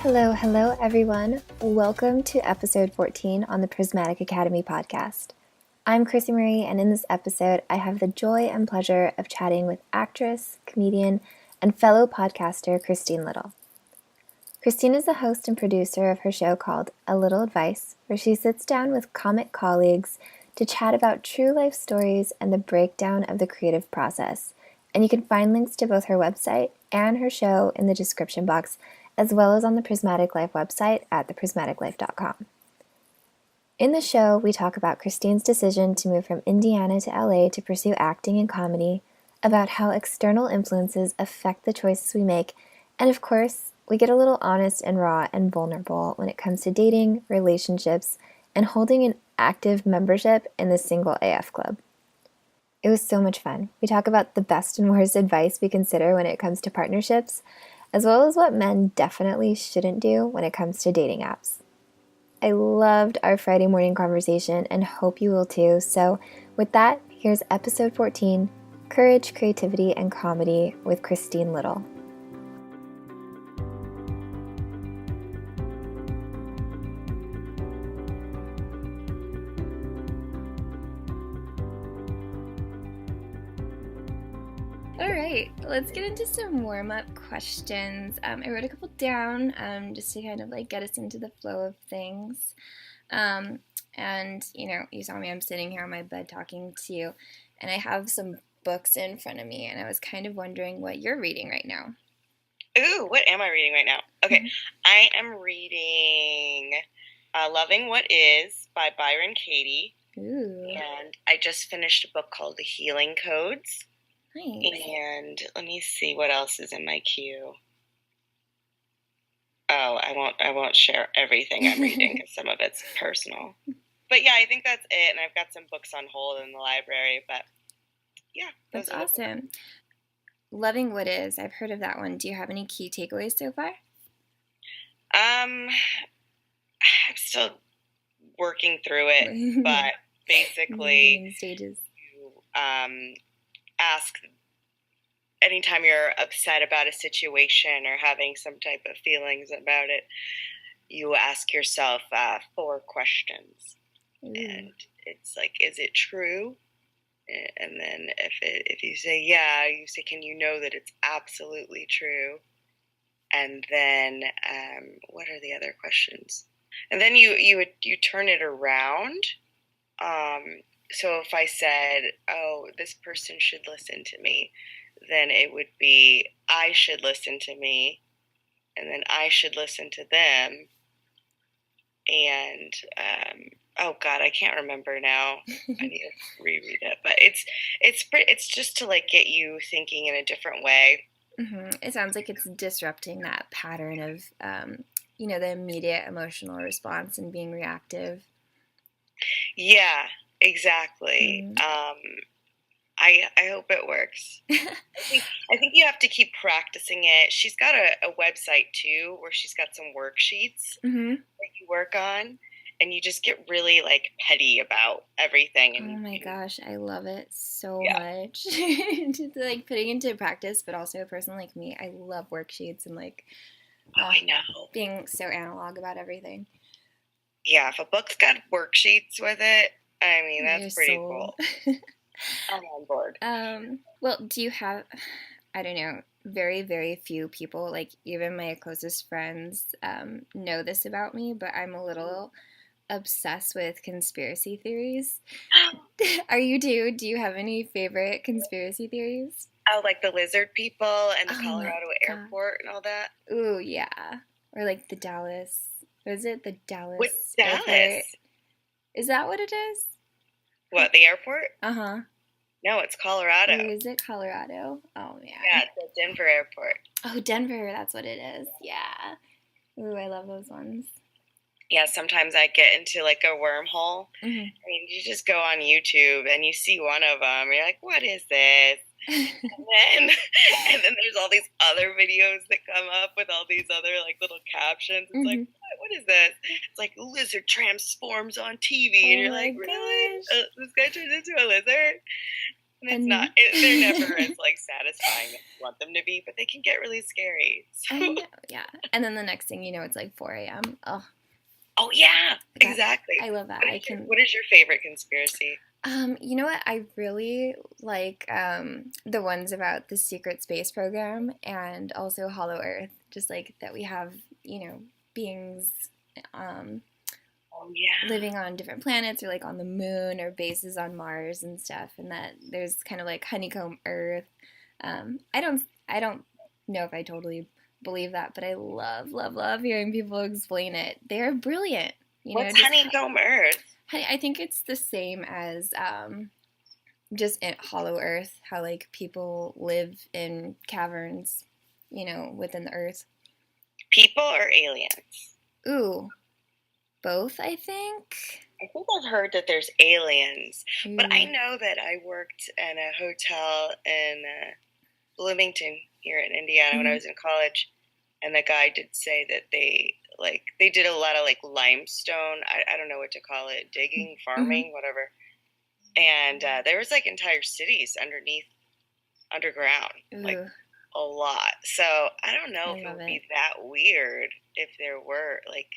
Hello, everyone. Welcome to episode 14 on the Prismatic Academy podcast. I'm Chrissy Marie, and in this episode, I have the joy and pleasure of chatting with actress, comedian, and fellow podcaster Christine Little. Christine is the host and producer of her show called A Little Advice, where she sits down with comic colleagues to chat about true life stories and the breakdown of the creative process. And you can find links to both her website and her show in the description box, as well as on the Prismatic Life website at theprismaticlife.com. In the show, we talk about Christine's decision to move from Indiana to LA to pursue acting and comedy, about how external influences affect the choices we make, and of course, we get a little honest and raw and vulnerable when it comes to dating, relationships, and holding an active membership in the Single AF Club. It was so much fun. We talk about the best and worst advice we consider when it comes to partnerships, as well as what men definitely shouldn't do when it comes to dating apps. I loved our Friday morning conversation and hope you will too. So with that, here's episode 14, Courage, Creativity, and Comedy with Christine Little. All right, let's get into some warm-up questions. I wrote a couple down just to kind of like get us into the flow of things. And you saw me, I'm sitting here on my bed talking to you, and I have some books in front of me, and I was kind of wondering what you're reading right now. Ooh, what am I reading right now? Okay, I am reading Loving What Is by Byron Katie. Ooh. And I just finished a book called The Healing Codes. Nice. And let me see what else is in my queue. Oh, I won't share everything I'm reading because some of it's personal. But yeah, I think that's it. And I've got some books on hold in the library. But yeah, that's awesome. Loving What Is. I've heard of that one. Do you have any key takeaways so far? I'm still working through it, but basically, stages. You ask anytime you're upset about a situation or having some type of feelings about it, you ask yourself 4 questions. Ooh. And it's like, is it true? And then if you say yeah, you say, can you know that it's absolutely true? And then what are the other questions? And then you turn it around. So if I said, oh, this person should listen to me, then it would be, I should listen to me, and then I should listen to them. And, oh God, I can't remember now. I need to reread it. But it's just to like get you thinking in a different way. Mm-hmm. It sounds like it's disrupting that pattern of, the immediate emotional response and being reactive. Yeah, exactly. I hope it works. I think you have to keep practicing it. She's got a website too where she's got some worksheets that you work on, and you just get really like petty about everything. And oh my gosh, I love it so much. Just like putting into practice, but also a person like me, I love worksheets and like I know, being so analog about everything. Yeah, if a book's got worksheets with it, I mean, that's pretty cool. I'm on board. Well, do you have, I don't know, very, very few people, like even my closest friends know this about me, but I'm a little obsessed with conspiracy theories. Are you too? Do you have any favorite conspiracy theories? Oh, like the lizard people and the Colorado airport and all that? Ooh, yeah. Or like the Dallas, what is it? The Dallas What's Dallas? Airport? Is that what it is? What, the airport? Uh-huh. No, it's Colorado. Ooh, is it Colorado? Oh, man. Yeah, it's the Denver airport. Oh, Denver, that's what it is. Yeah. Ooh, I love those ones. Yeah, sometimes I get into like a wormhole. I mean, you just go on YouTube and you see one of them, and you're like, what is this? and then there's all these other videos that come up with all these other like little captions. It's like, what is this? It's like lizard transforms on TV, and you're like, really? This guy turns into a lizard? And it's not, they're never as like satisfying as you want them to be, but they can get really scary. So. I know, yeah. And then the next thing you know, it's like 4 a.m. Oh yeah, exactly. I love that. What is your favorite conspiracy? You know what? I really like the ones about the secret space program and also Hollow Earth. Just like that we have, beings um, Oh yeah, living on different planets or like on the moon or bases on Mars and stuff, and that there's kind of like honeycomb Earth. I don't know if I totally believe that, but I love, love, love hearing people explain it. They're brilliant. what's honeycomb Earth? I think it's the same as just in Hollow Earth, how like people live in caverns, within the earth. People or aliens? Ooh, both, I think. I think I've heard that there's aliens, Ooh. but I know that I worked in a hotel in Bloomington here in Indiana when I was in college, and the guy did say that they did a lot of like limestone. I don't know what to call it, digging, farming, whatever. And there was like entire cities underground, like a lot. So I don't know if it would be that weird if there were like.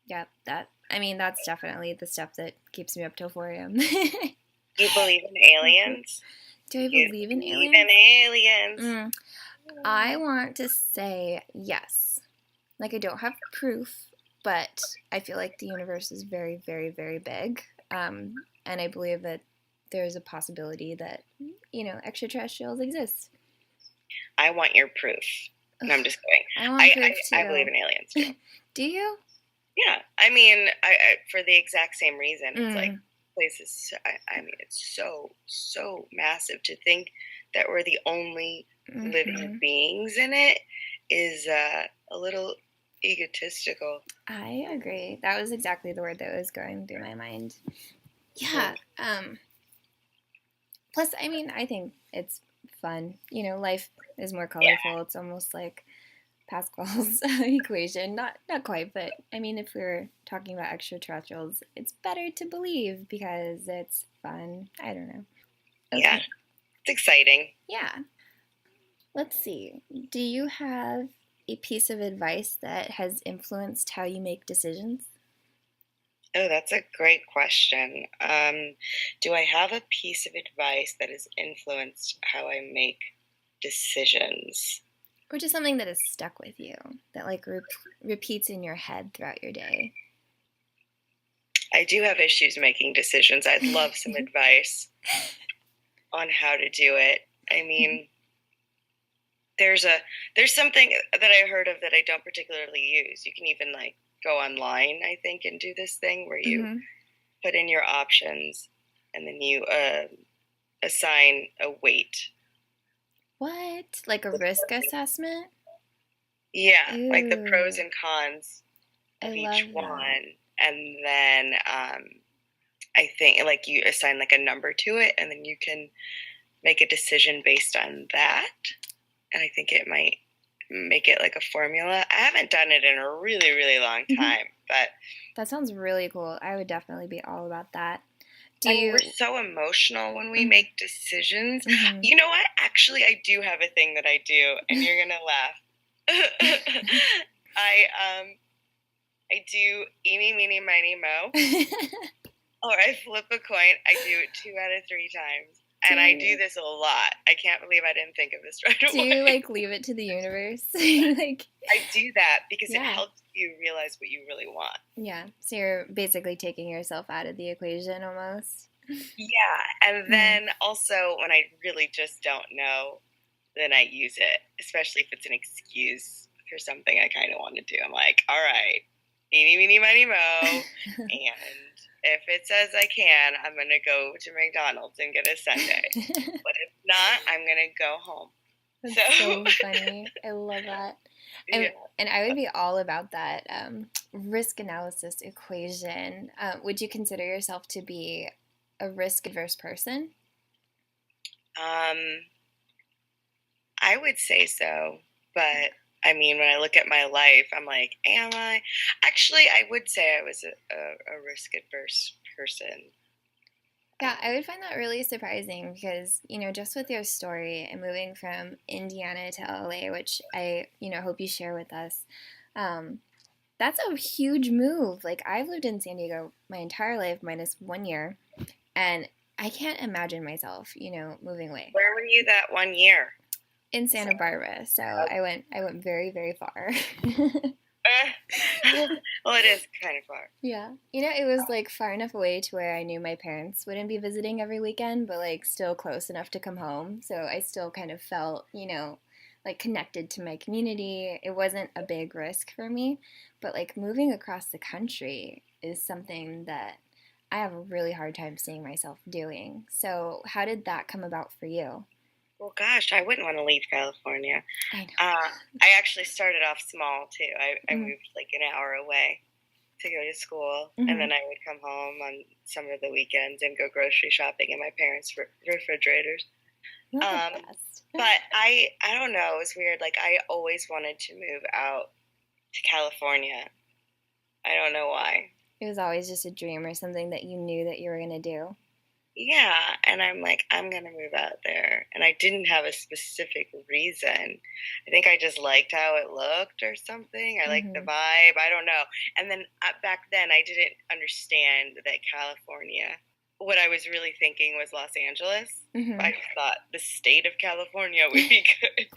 Yeah, that's definitely the stuff that keeps me up till 4 a.m. You believe in aliens? Do I believe in aliens? I want to say yes. Like, I don't have proof, but I feel like the universe is very, very, very big. And I believe that there's a possibility that, extraterrestrials exist. I want your proof. No, I'm just kidding. I want proof too. I believe in aliens too. Do you? Yeah. I mean, I for the exact same reason. It's like places. I mean, it's so massive to think that we're the only living beings in it is a little egotistical. I agree. That was exactly the word that was going through my mind. Yeah. Plus, I mean, I think it's fun. Life is more colorful. Yeah. It's almost like Pascal's equation. Not quite, but I mean, if we're talking about extraterrestrials, it's better to believe because it's fun. I don't know. Okay. Yeah, it's exciting. Yeah. Let's see. Do you have a piece of advice that has influenced how you make decisions? Oh, that's a great question. Do I have a piece of advice that has influenced how I make decisions? Or just something that has stuck with you, that like repeats in your head throughout your day? I do have issues making decisions. I'd love some advice on how to do it. I mean, there's something that I heard of that I don't particularly use. You can even like go online, I think, and do this thing where you put in your options and then you assign a weight. What? Like a risk assessment? Yeah, like the pros and cons of each one. And then I think like you assign like a number to it and then you can make a decision based on that. And I think it might make it like a formula. I haven't done it in a really, really long time, but that sounds really cool. I would definitely be all about that. We're so emotional when we make decisions. You know what? Actually, I do have a thing that I do, and you're gonna laugh. I do eeny, meeny, miny, mo, or I flip a coin. I do it 2 out of 3 times. And I do this a lot. I can't believe I didn't think of this right away. Do you like leave it to the universe? I do that because it helps you realize what you really want. Yeah. So you're basically taking yourself out of the equation almost. Yeah. And then also when I really just don't know, then I use it, especially if it's an excuse for something I kind of want to do. I'm like, all right, eeny, meeny, miny, mo. And if it says I can, I'm going to go to McDonald's and get a sundae. But if not, I'm going to go home. That's so funny. I love that. And I would be all about that risk analysis equation. Would you consider yourself to be a risk-averse person? I would say so. But, I mean, when I look at my life, I'm like, am I? Actually, I would say I was a risk-averse person. Yeah, I would find that really surprising because, just with your story and moving from Indiana to LA, which I, hope you share with us, um, that's a huge move. Like, I've lived in San Diego my entire life, minus 1 year, and I can't imagine myself, moving away. Where were you that 1 year? In Santa Barbara, so I went very, very far. Well, it is kind of far. Yeah. It was like far enough away to where I knew my parents wouldn't be visiting every weekend, but like still close enough to come home. So I still kind of felt, like connected to my community. It wasn't a big risk for me, but like moving across the country is something that I have a really hard time seeing myself doing. So how did that come about for you? Well, gosh, I wouldn't want to leave California. I I actually started off small too. I know. moved like an hour away to go to school, and Mm-hmm. then I would come home on some of the weekends and go grocery shopping in my parents' refrigerators. Not the Um, best. but I don't know. It was weird. Like I always wanted to move out to California. I don't know why. It was always just a dream or something that you knew that you were going to do. Yeah, and I'm like, I'm gonna move out there, and I didn't have a specific reason. I think I just liked how it looked or something. I liked the Mm-hmm. vibe. I don't know. And then back then, I didn't understand that California. What I was really thinking was Los Angeles. Mm-hmm. I just thought the state of California would be good.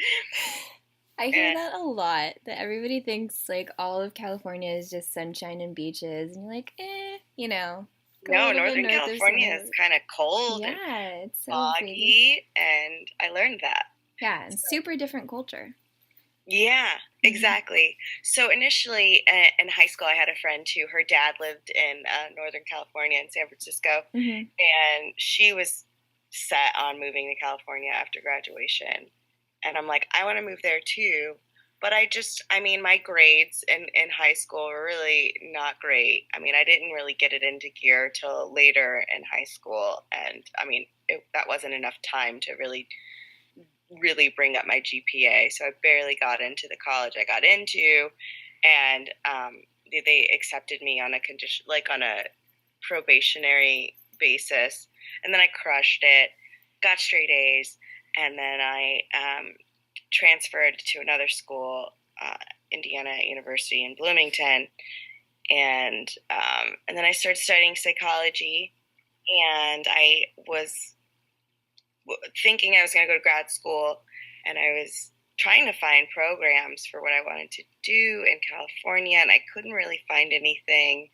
I hear And that a lot, that everybody thinks like all of California is just sunshine and beaches, and you're like, go a no, little bit Northern north of California is Santa. kind of cold and Yeah, it's so pretty. foggy, and I learned that. Yeah, and super different culture. Yeah, Mm-hmm. exactly. So initially in high school, I had a friend who her dad lived in Northern California in San Francisco, Mm-hmm. and she was set on moving to California after graduation. And I'm like, I want to move there too. But I mean, my grades in high school were really not great. I mean, I didn't really get it into gear till later in high school. And I mean, that wasn't enough time to really bring up my GPA. So I barely got into the college I got into, and they accepted me on a condition, like on a probationary basis, and then I crushed it, got straight A's, and then I transferred to another school, Indiana University in Bloomington, and then I started studying psychology, and I was thinking I was going to go to grad school, and I was trying to find programs for what I wanted to do in California, and I couldn't really find anything.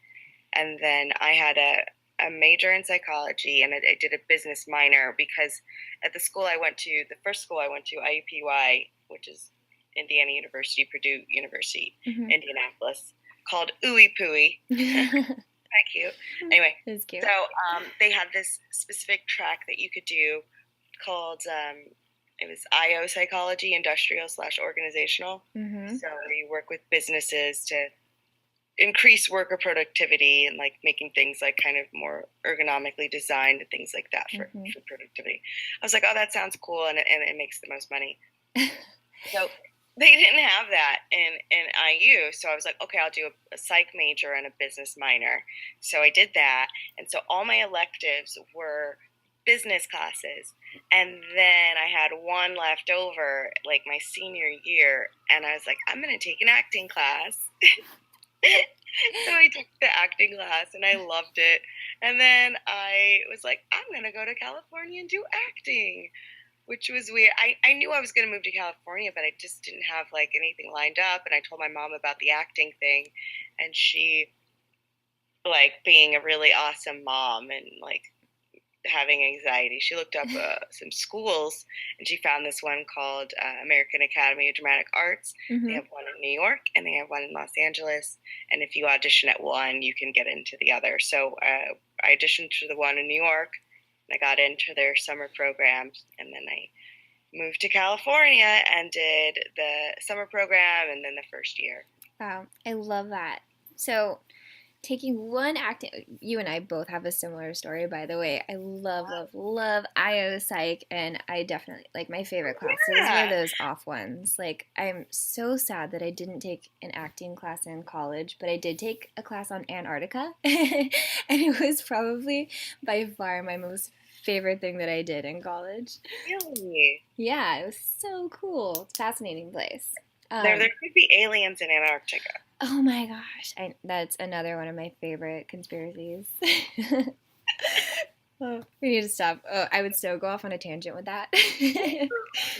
And then I had a major in psychology, and I did a business minor because at the school I went to, the first school I went to, IUPUI, which is Indiana University, Purdue University, Mm-hmm. Indianapolis, called Ooey Pooey. Thank you. Anyway, It's so cute. they had this specific track that you could do called it was IO psychology, industrial slash organizational. Mm-hmm. So you work with businesses to increase worker productivity and like making things like kind of more ergonomically designed and things like that Mm-hmm. for productivity. I was like, oh, that sounds cool, and it makes the most money. So they didn't have that in IU. So I was like, okay, I'll do a psych major and a business minor. So I did that. And so all my electives were business classes. And then I had one left over, like my senior year. And I was like, I'm going to take an acting class. So I took the acting class and I loved it. And then I was like, I'm going to go to California and do acting, which was weird. I knew I was going to move to California, but I just didn't have like anything lined up. And I told my mom about the acting thing, and she, like being a really awesome mom and like having anxiety, she looked up some schools, and she found this one called American Academy of Dramatic Arts. They Mm-hmm. have one in New York and they have one in Los Angeles. And if you audition at one, you can get into the other. So I auditioned for the one in New York, and I got into their summer programs, and then I moved to California and did the summer program and then the first year. Wow, I love that. So taking one acting, you and I both have a similar story, by the way. I love, love, love IO Psych, and I definitely, like, my favorite classes were Yeah. those off ones. Like, I'm so sad that I didn't take an acting class in college, but I did take a class on Antarctica, and it was probably by far my most favorite thing that I did in college. Really? Yeah, it was so cool. It's a fascinating place. There could be aliens in Antarctica. Oh my gosh, that's another one of my favorite conspiracies. Oh, we need to stop. Oh, I would so go off on a tangent with that.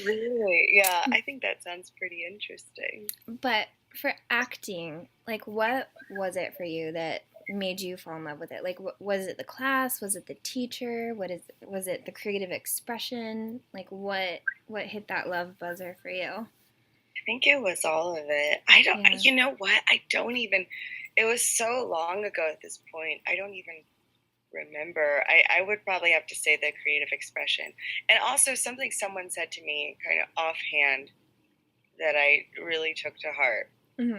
Really? Yeah, I think that sounds pretty interesting. But for acting, like, what was it for you that made you fall in love with it? Like, was it the class? Was it the teacher? Was it the creative expression? Like, what hit that love buzzer for you? I think it was all of it. I don't, Yeah. you know what? I don't even, it was so long ago at this point. I don't even remember. I would probably have to say the creative expression. And also something someone said to me kind of offhand that I really took to heart. Hmm.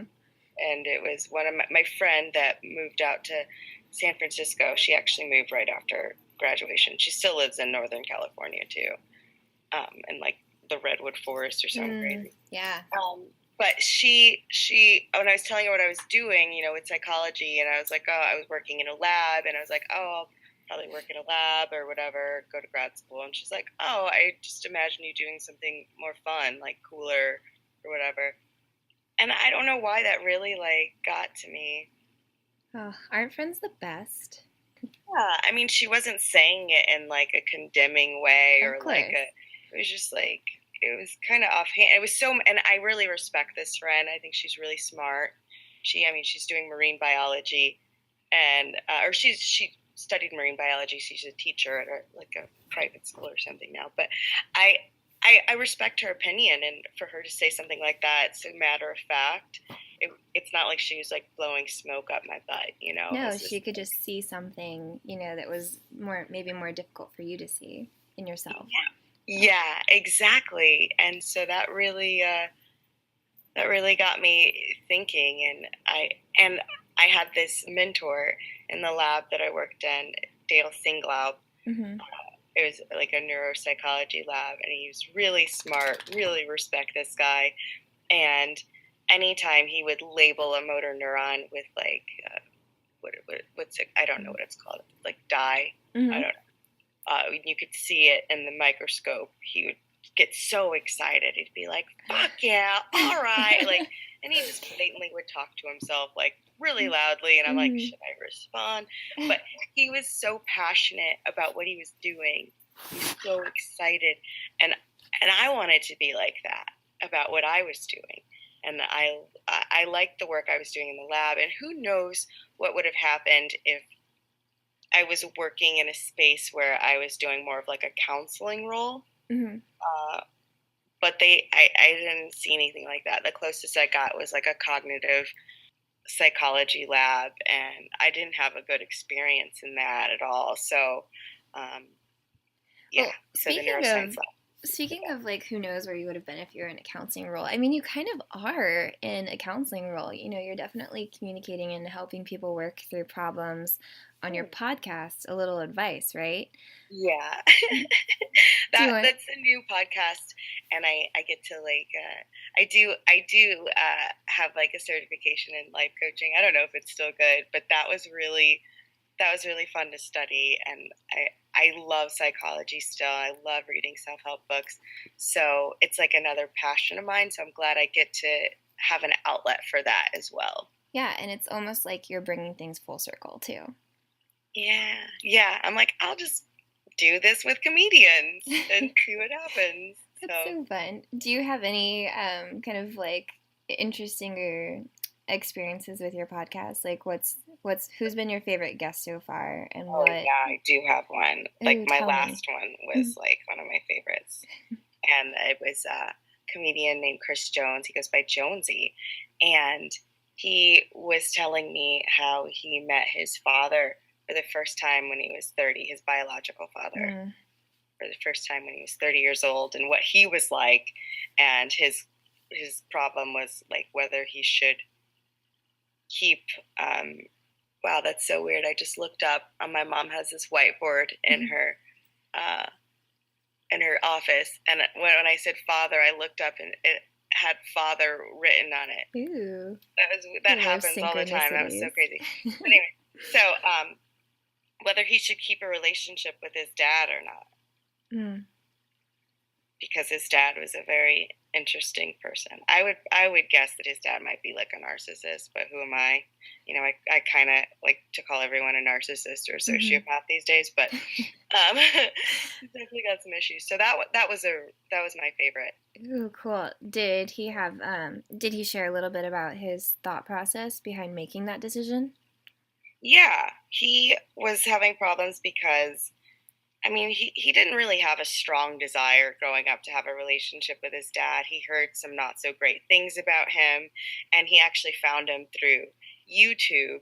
And it was one of my friend that moved out to San Francisco. She actually moved right after graduation. She still lives in Northern California too, in like the redwood forest or something crazy. Yeah. But she when I was telling her what I was doing, with psychology, and I was like, oh, I was working in a lab, and I was like, oh, I'll probably work in a lab or whatever, go to grad school. And she's like, oh, I just imagine you doing something more fun, like cooler or whatever. And I don't know why that really like got to me. Oh, aren't friends the best? Yeah, I mean, she wasn't saying it in like a condemning way Of or like course. it was just like, it was kind of offhand. It was so, and I really respect this friend. I think she's really smart. I mean, she's doing marine biology and, or she studied marine biology. She's a teacher at like a private school or something now. But I, I respect her opinion, and for her to say something like that, it's a matter of fact. It's not like she was like blowing smoke up my butt, It No, was she just, could just see something, that was maybe more difficult for you to see in yourself. yeah, exactly. And so that really got me thinking. And I had this mentor in the lab that I worked in, Dale Singlaub. Mm-hmm. It was like a neuropsychology lab, and he was really smart. Really respect this guy. And anytime he would label a motor neuron with like what's it? I don't know what it's called. Like dye. I Mm-hmm. don't you could see it in the microscope. He would get so excited. He'd be like, "Fuck yeah, all right!" Like, and he just blatantly would talk to himself like really loudly. And I'm like, Mm-hmm. should I respond? But he was so passionate about what he was doing. He was so excited, and I wanted to be like that about what I was doing. And I liked the work I was doing in the lab. And who knows what would have happened if I was working in a space where I was doing more of like a counseling role. Mm-hmm. Uh, but I didn't see anything like that. The closest I got was like a cognitive psychology lab, and I didn't have a good experience in that at all. So, um, yeah, Well, so the neuroscience speaking lab. of like who knows where you would have been if you're in a counseling role. I mean, you kind of are in a counseling role. You're definitely communicating and helping people work through problems on your podcast, a little advice, right? Yeah, Do you want that's a new podcast, and I get to like I do have like a certification in life coaching. I don't know if it's still good, but that was really fun to study, and I love psychology still. I love reading self help books, so it's like another passion of mine. So I'm glad I get to have an outlet for that as well. Yeah, and it's almost like you're bringing things full circle too. Yeah, yeah. I'm like, I'll just do this with comedians and see what happens. That's So so fun. Do you have any kind of like interesting or experiences with your podcast? Like what's who's been your favorite guest so far and oh what yeah, I do have one. Like oh my tell me. last one was like one of my favorites, and it was a comedian named Chris Jones. He goes by Jonesy, and he was telling me how he met his father for the first time when he was 30, his biological father, Mm. for the first time when he was 30 years old, and what he was like, and his problem was like whether he should keep wow, that's so weird. I just looked up. My mom has this whiteboard uh, in her office, and when I said father, I looked up and it had father written on it. Ooh. That happens all the time. That was so crazy. But anyway, so whether he should keep a relationship with his dad or not. Mm. Because his dad was a very interesting person. I would guess that his dad might be like a narcissist, but who am I? You know, I kind of like to call everyone a narcissist or a sociopath these days, but he's definitely got some issues. So that was my favorite. Ooh, cool. Did he share a little bit about his thought process behind making that decision? Yeah, he was having problems because I mean, he didn't really have a strong desire growing up to have a relationship with his dad. He heard some not so great things about him, and he actually found him through YouTube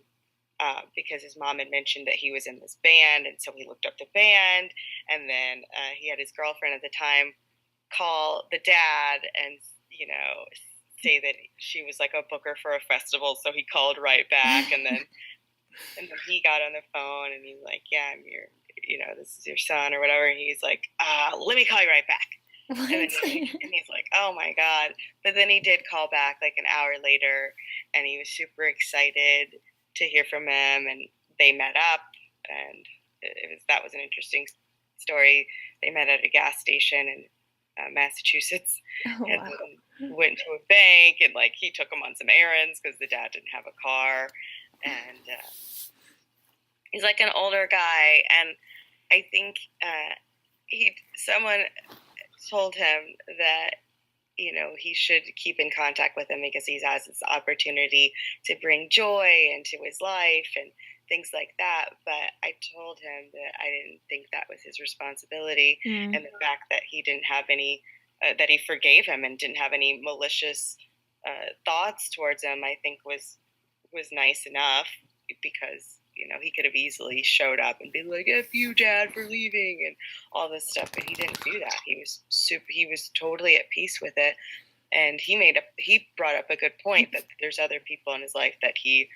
because his mom had mentioned that he was in this band, and so he looked up the band, and then he had his girlfriend at the time call the dad and, you know, say that she was like a booker for a festival, so he called right back, and then he got on the phone and he's like, yeah, I'm your, you know, this is your son or whatever. And he's like, let me call you right back. What? And he's like, oh my God. But then he did call back like an hour later and he was super excited to hear from him. And they met up and that was an interesting story. They met at a gas station in Massachusetts. Oh, and wow. went to a bank and like he took him on some errands because the dad didn't have a car. And he's like an older guy, and I think someone told him that, you know, he should keep in contact with him because he has this opportunity to bring joy into his life and things like that. But I told him that I didn't think that was his responsibility, and the fact that he didn't have any, that he forgave him and didn't have any malicious thoughts towards him, I think was nice enough because, you know, he could have easily showed up and been like, F you, Dad, for leaving and all this stuff, but he didn't do that. He was totally at peace with it. And he brought up a good point that there's other people in his life that he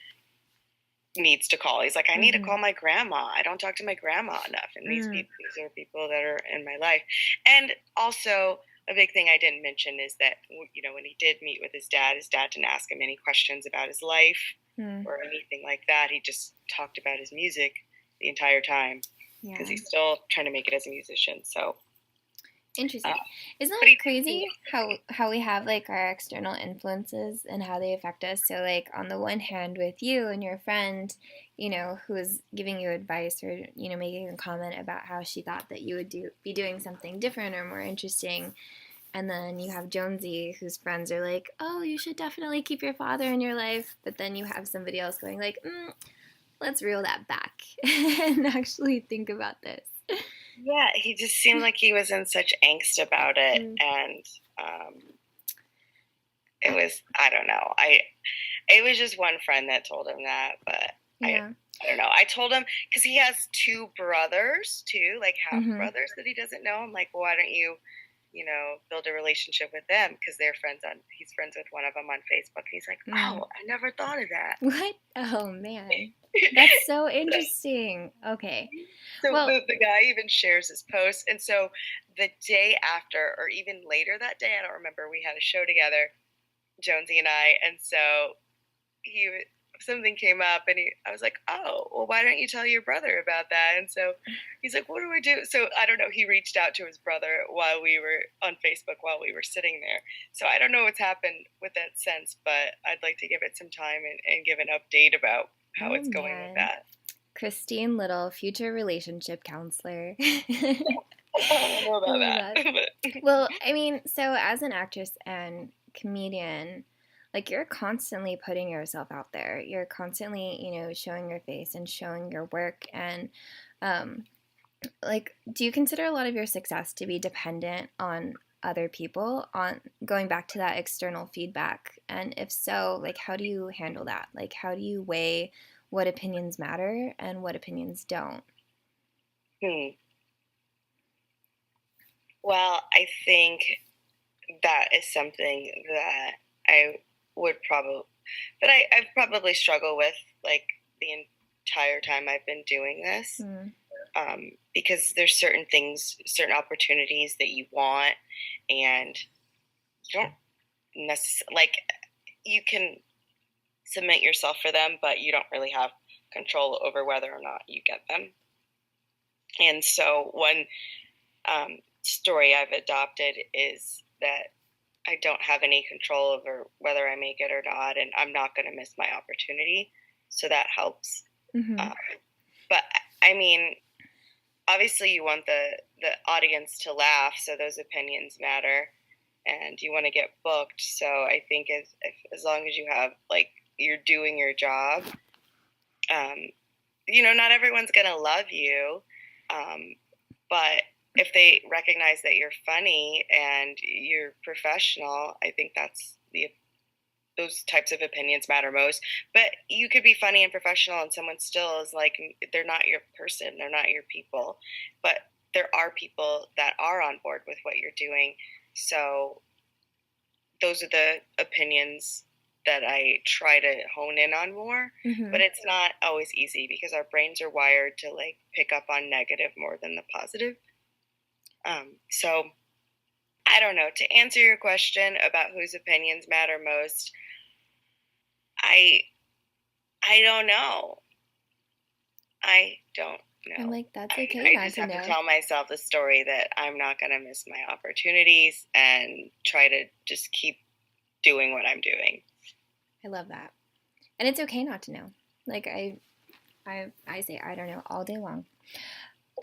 needs to call. He's like, I need to call my grandma. I don't talk to my grandma enough. And these are people that are in my life. And also, a big thing I didn't mention is that, you know, when he did meet with his dad didn't ask him any questions about his life or anything like that. He just talked about his music the entire time because he's still trying to make it as a musician. So interesting. Isn't that crazy how we have like our external influences and how they affect us? So like on the one hand with you and your friend, you know, who is giving you advice or, you know, making a comment about how she thought that you would be doing something different or more interesting. And then you have Jonesy, whose friends are like, oh, you should definitely keep your father in your life. But then you have somebody else going like, let's reel that back and actually think about this. Yeah, he just seemed like he was in such angst about it. And it was, I don't know. It was just one friend that told him that, but I don't know. I told him, because he has two brothers too, like half brothers that he doesn't know. I'm like, well, why don't you, you know, build a relationship with them? Because he's friends with one of them on Facebook. And he's like, oh, I never thought of that. What? Oh, man. That's so interesting. Okay. So the guy even shares his post. And so the day after, or even later that day, I don't remember, we had a show together, Jonesy and I. And so something came up and I was like, oh, well, why don't you tell your brother about that? And so he's like, what do I do? So I don't know. He reached out to his brother while we were on Facebook, while we were sitting there. So I don't know what's happened with that since, but I'd like to give it some time and give an update about how it's going with that. Christine Little, future relationship counselor. I don't know about that. Well, I mean, so as an actress and comedian, like you're constantly putting yourself out there. You're constantly, you know, showing your face and showing your work. And like, do you consider a lot of your success to be dependent on other people, on going back to that external feedback? And if so, like, how do you handle that? Like, how do you weigh what opinions matter and what opinions don't? Well, I think that is something that I would probably, but I've probably struggled with, like entire time I've been doing this. Mm. Because there's certain things, certain opportunities that you want, and you don't necessarily, like, you can submit yourself for them, but you don't really have control over whether or not you get them. And so one story I've adopted is that I don't have any control over whether I make it or not, and I'm not going to miss my opportunity. So that helps. Mm-hmm. But I mean, obviously you want the audience to laugh, so those opinions matter, and you want to get booked. So I think as long as you have, like, you're doing your job, not everyone's going to love you, but if they recognize that you're funny and you're professional, I think those types of opinions matter most. But you could be funny and professional and someone still is like, they're not your person, they're not your people. But there are people that are on board with what you're doing. So those are the opinions that I try to hone in on more. Mm-hmm. But it's not always easy because our brains are wired to, like, pick up on negative more than the positive. So I don't know. To answer your question about whose opinions matter most, I don't know. I don't know. I'm like, that's okay. I just have to tell myself the story that I'm not going to miss my opportunities and try to just keep doing what I'm doing. I love that. And it's okay not to know. Like, I say I don't know all day long.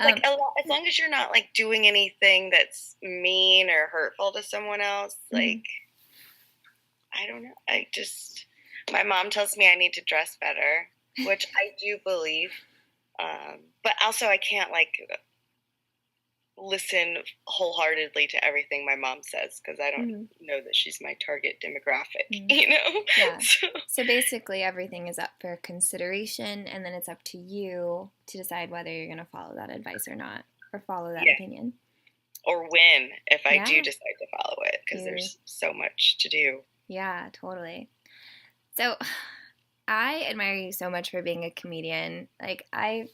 Like, as long as you're not, like, doing anything that's mean or hurtful to someone else, like, I don't know. My mom tells me I need to dress better, which I do believe. But also I can't, like, listen wholeheartedly to everything my mom says because I don't know that she's my target demographic, Yeah. So basically everything is up for consideration, and then it's up to you to decide whether you're going to follow that advice or not, or follow that opinion. Or when, if I do decide to follow it, because there's so much to do. Yeah, totally. So I admire you so much for being a comedian. Like, I'm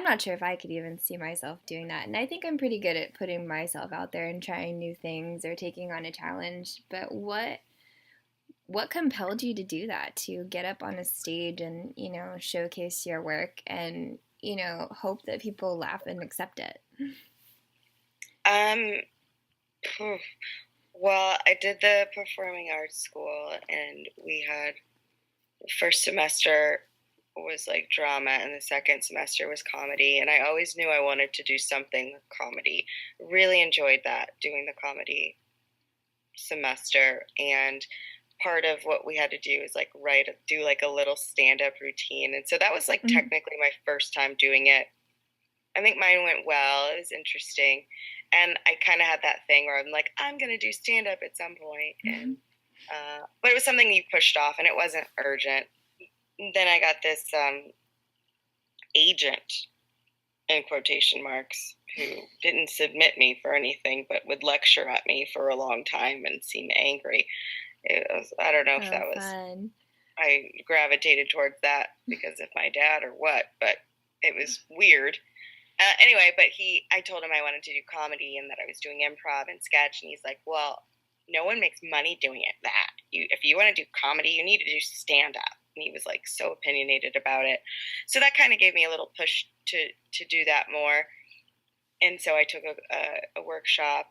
not sure if I could even see myself doing that. And I think I'm pretty good at putting myself out there and trying new things or taking on a challenge. But what compelled you to do that, to get up on a stage and, showcase your work and, hope that people laugh and accept it? Well, I did the performing arts school, and we had the first semester was, like, drama, and the second semester was comedy, and I always knew I wanted to do something with comedy. Really enjoyed that, doing the comedy semester, and part of what we had to do is, like, do like a little stand-up routine, and so that was, like, technically my first time doing it. I think mine went well. It was interesting, and I kind of had that thing where I'm like, I'm gonna do stand-up at some point, and but it was something you pushed off, and it wasn't urgent. Then I got this agent, in quotation marks, who didn't submit me for anything but would lecture at me for a long time and seem angry. I don't know if that was fun. I gravitated towards that because of my dad or what, but it was weird. Anyway, but I told him I wanted to do comedy and that I was doing improv and sketch, and he's like, well, no one makes money doing that. If you want to do comedy, you need to do stand-up. And he was, like, so opinionated about it. So that kind of gave me a little push to do that more. And so I took a workshop,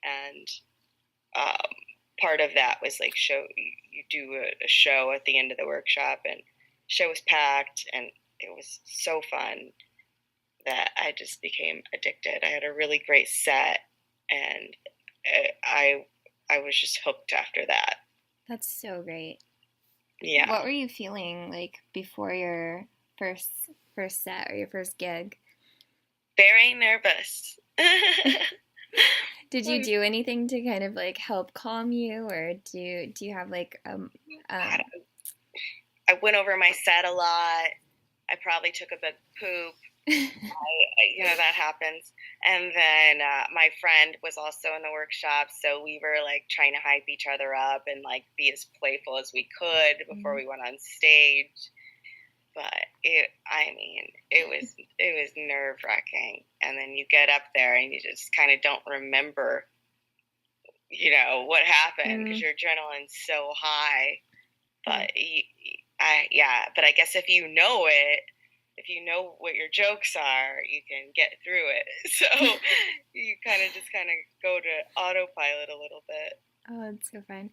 and part of that was, like, you do a show at the end of the workshop, and the show was packed, and it was so fun that I just became addicted. I had a really great set, and I was just hooked after that. That's so great. Yeah. What were you feeling like before your first set or your first gig? Very nervous. Did you do anything to kind of, like, help calm you, or do you have, like, I went over my set a lot. I probably took a big poop. That happens. And then my friend was also in the workshop, so we were, like, trying to hype each other up and, like, be as playful as we could before we went on stage. but it was nerve-wracking. And then you get up there and you just kind of don't remember, what happened because your adrenaline's so high. But but I guess if you know what your jokes are, you can get through it. So you kind of go to autopilot a little bit. Oh, it's so fun.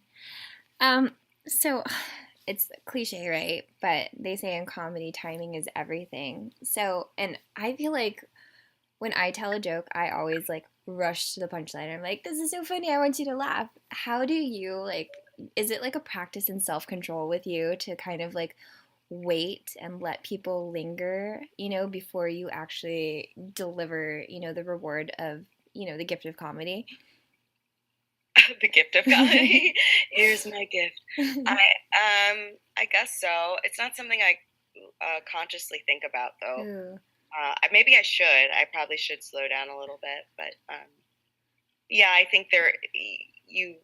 So it's cliche, right? But they say in comedy, timing is everything. So, and I feel like when I tell a joke, I always like rush to the punchline. I'm like, this is so funny. I want you to laugh. How do you like, is it like a practice in self-control with you to kind of like wait and let people linger, before you actually deliver, the reward of, the gift of comedy? The gift of comedy. Here's my gift. I guess so. It's not something I consciously think about, though. Maybe I should. I probably should slow down a little bit, but I think you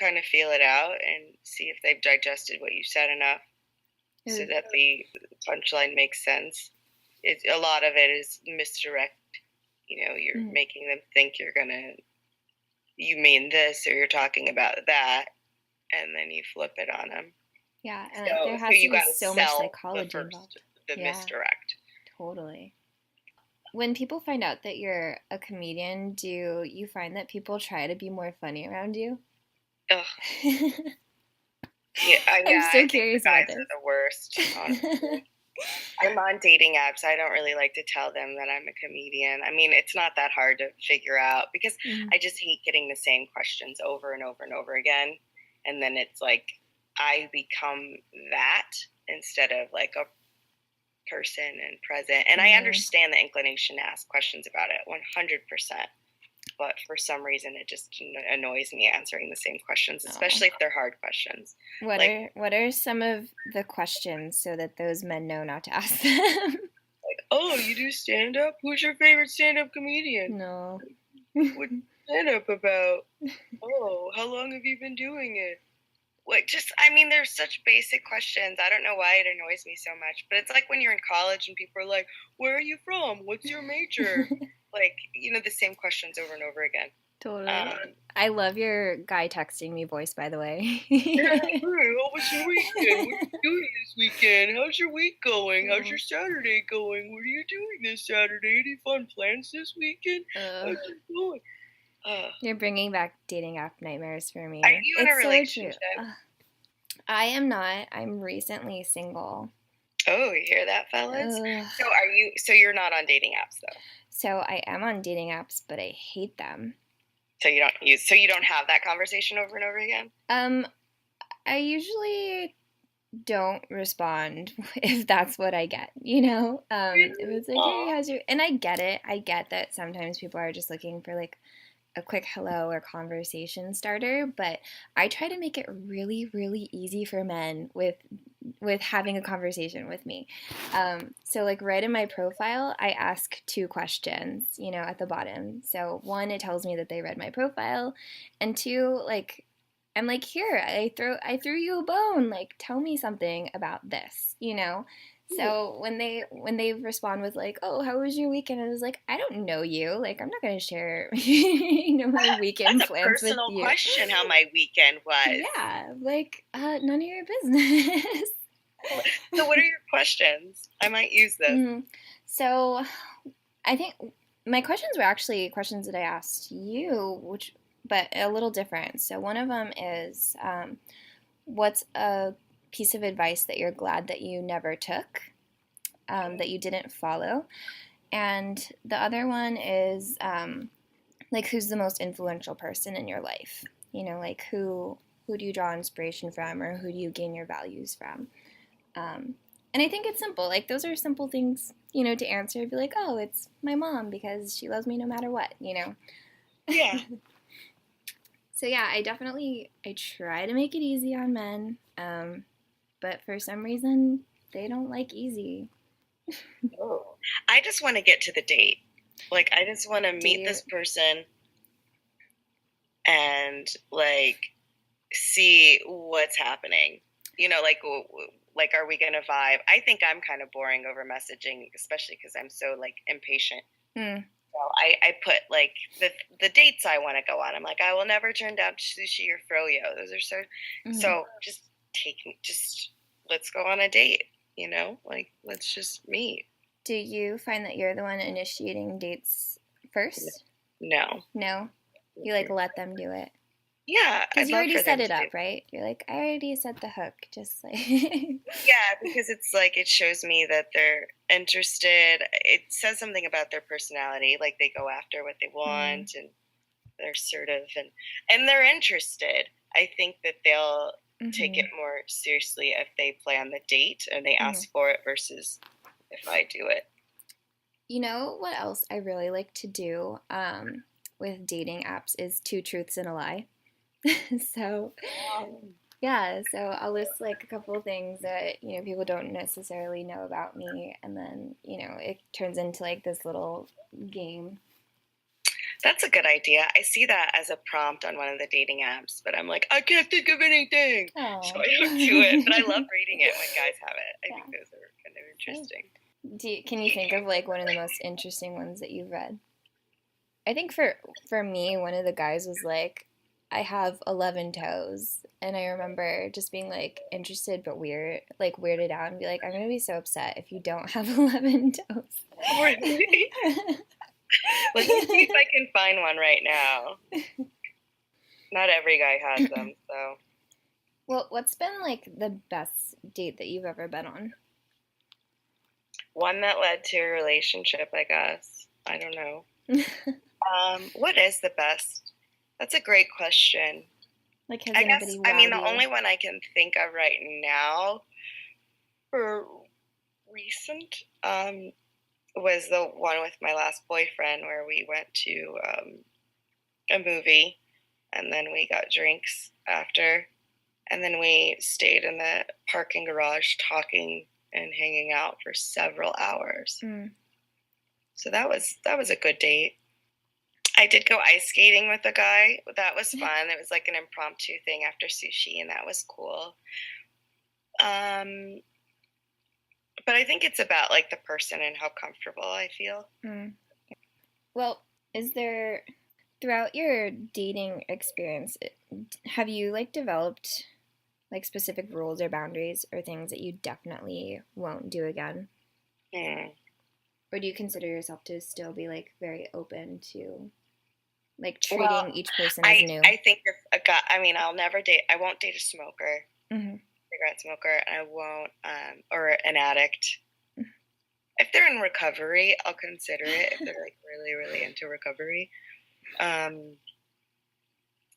kind of feel it out and see if they've digested what you said enough, so that the punchline makes sense. A lot of it is misdirect. You're making them think you mean this, or you're talking about that, and then you flip it on them. Yeah, and there has to be so much psychology involved. The misdirect. Totally. When people find out that you're a comedian, do you find that people try to be more funny around you? Ugh. I'm so curious about this. Guys are the worst, honestly. I'm on dating apps. I don't really like to tell them that I'm a comedian. I mean, it's not that hard to figure out because I just hate getting the same questions over and over and over again. And then it's like I become that instead of like a person and present. And I understand the inclination to ask questions about it 100%. But for some reason, it just annoys me answering the same questions, especially if they're hard questions. What are some of the questions so that those men know not to ask them? Like, oh, you do stand-up? Who's your favorite stand-up comedian? No. What's stand-up about? Oh, how long have you been doing it? Like, there's such basic questions. I don't know why it annoys me so much. But it's like when you're in college and people are like, where are you from? What's your major? Like, the same questions over and over again. Totally. I love your guy texting me voice, by the way. Yeah, how was your weekend? What are you doing this weekend? How's your week going? How's your Saturday going? What are you doing this Saturday? Any fun plans this weekend? How's it going? You're bringing back dating app nightmares for me. Are you in a relationship? So I am not. I'm recently single. Oh, you hear that, fellas? So you're not on dating apps, though? So I am on dating apps, but I hate them. So you don't have that conversation over and over again? I usually don't respond if that's what I get, It was like, hey, how's your... And I get it. I get that sometimes people are just looking for like a quick hello or conversation starter, but I try to make it really, really easy for men with having a conversation with me. So like right in my profile, I ask 2 questions, at the bottom. So 1, it tells me that they read my profile, and 2, like, I'm like, here, I threw you a bone, like, tell me something about this, So when they respond with like, oh, how was your weekend? I was like, I don't know you. Like, I'm not going to share, my weekend plans with you. That's a personal question, how my weekend was. Yeah, like, none of your business. So what are your questions? I might use this. So I think my questions were actually questions that I asked you, but a little different. So one of them is, what's a piece of advice that you're glad that you never took, that you didn't follow? And the other one is, like, who's the most influential person in your life? Like, who do you draw inspiration from, or who do you gain your values from? And I think it's simple. Like, those are simple things, to answer. Be like, oh, it's my mom because she loves me no matter what, Yeah. So yeah, I try to make it easy on men. But for some reason, they don't like easy. Oh. I just want to get to the date. Like, I just want to meet this person and, like, see what's happening. Like, like, are we going to vibe? I think I'm kind of boring over messaging, especially because I'm so, like, impatient. Mm. So I put, like, the dates I want to go on. I'm like, I will never turn down sushi or froyo. Those are so, so just let's go on a date, you know? Like, let's just meet. Do you find that you're the one initiating dates first? No. No? You, like, let them do it? Yeah. Because you already set it up, right? You're like, I already set the hook, just like... Yeah, because it's like, it shows me that they're interested. It says something about their personality, like they go after what they want and they're assertive and they're interested. I think that they'll take it more seriously if they plan the date and they ask for it versus if I do it. You know what else I really like to do with dating apps is 2 truths and a lie. So, yeah, so I'll list like a couple of things that, you know, people don't necessarily know about me, and then, you know, it turns into like this little game. That's a good idea. I see that as a prompt on one of the dating apps, but I'm like, I can't think of anything. Oh. So I don't do it, but I love reading it when guys have it. I think those are kind of interesting. Can you think of like one of the most interesting ones that you've read? I think for me, one of the guys was like, I have 11 toes, and I remember just being like interested but weirded out, and be like, I'm gonna be so upset if you don't have 11 toes. Really? Let me see if I can find one right now. Not every guy has them, so. Well, what's been like the best date that you've ever been on? One that led to a relationship, I guess. I don't know. What is the best? That's a great question. Like, has anybody wowed I mean, the you? only one I can think of right now for recent was the one with my last boyfriend where we went to a movie and then we got drinks after and then we stayed in the parking garage talking and hanging out for several hours. So that was a good date. I did go ice skating with a guy. That was fun. It was like an impromptu thing after sushi, and that was cool. But I think it's about like the person and how comfortable I feel. Well, is there, throughout your dating experience, have you like developed like specific rules or boundaries or things that you definitely won't do again? Or do you consider yourself to still be like very open to like treating each person as new? I think if a guy, I mean, I won't date a smoker, cigarette smoker, and I won't, or an addict. If they're in recovery, I'll consider it if they're like really, really into recovery.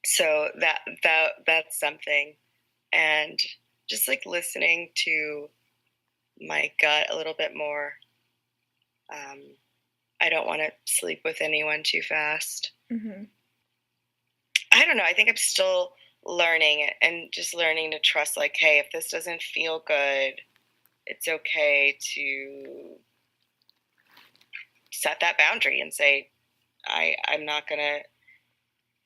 So that's something. And just like listening to my gut a little bit more. I don't want to sleep with anyone too fast. I don't know. I think I'm still learning and just learning to trust, like, hey, if this doesn't feel good, it's okay to set that boundary and say, I'm not going to,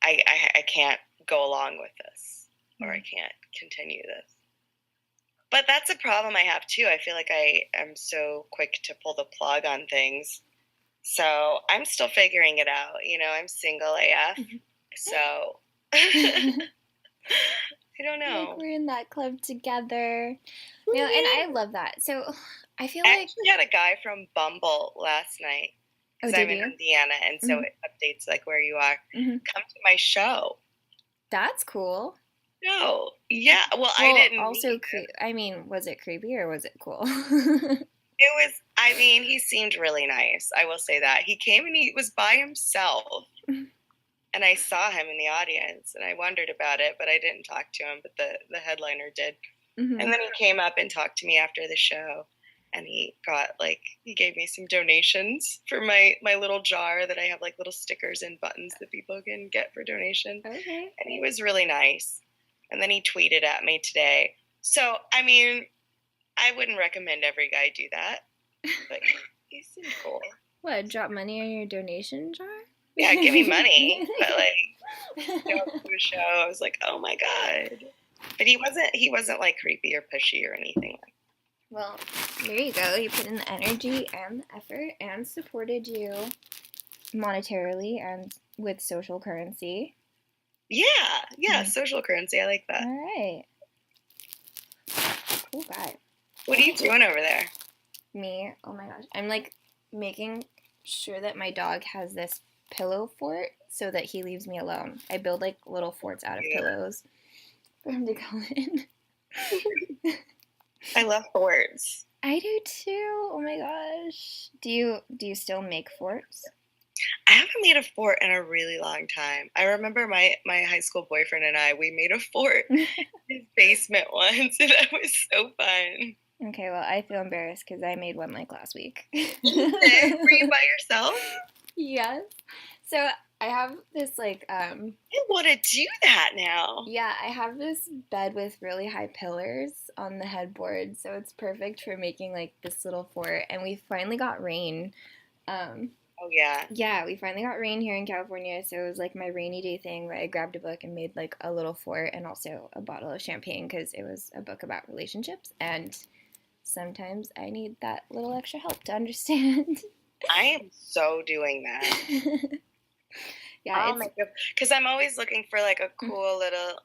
I can't go along with this, or I can't continue this. But that's a problem I have too. I feel like I am so quick to pull the plug on things. So I'm still figuring it out. You know, I'm single AF. So I don't know. Like we're in that club together. You know, and I love that. So I feel like I actually had a guy from Bumble last night. Because I'm in Indiana, and so it updates like where you are. Come to my show. That's cool. No. Yeah. Well, I didn't. Also, I mean, was it creepy or was it cool? It was, I mean, he seemed really nice. I will say that. He came and he was by himself. And I saw him in the audience and I wondered about it, but I didn't talk to him, but the headliner did. And then he came up and talked to me after the show. And he gave me some donations for my little jar that I have, like little stickers and buttons that people can get for donation. Okay. And he was really nice. And then he tweeted at me today. So, I mean, I wouldn't recommend every guy do that. But he seemed cool. What, drop money on your donation jar? Yeah, give me money. But like, go to a show, I was like, oh my God. But he wasn't like creepy or pushy or anything. Well, there you go. You put in the energy and the effort and supported you monetarily and with social currency. Yeah, social currency. I like that. All right. Cool guy. What are you doing over there? Me? Oh my gosh. I'm like making sure that my dog has this pillow fort so that he leaves me alone. I build like little forts out of pillows for him to go in. I love forts. I do too. Oh my gosh. Do you still make forts? I haven't made a fort in a really long time. I remember my high school boyfriend and I, we made a fort in his basement once, and that was so fun. Okay, well, I feel embarrassed because I made one like last week. You did? Were you by yourself? Yes. So I have this like I want to do that now. yeah, I have this bed with really high pillars on the headboard, so it's perfect for making like this little fort. And we finally got rain. Oh yeah. Yeah, we finally got rain here in California, so it was like my rainy day thing where I grabbed a book and made like a little fort and also a bottle of champagne because it was a book about relationships and sometimes I need that little extra help to understand. I am so doing that. Yeah, because I'm always looking for like a cool little,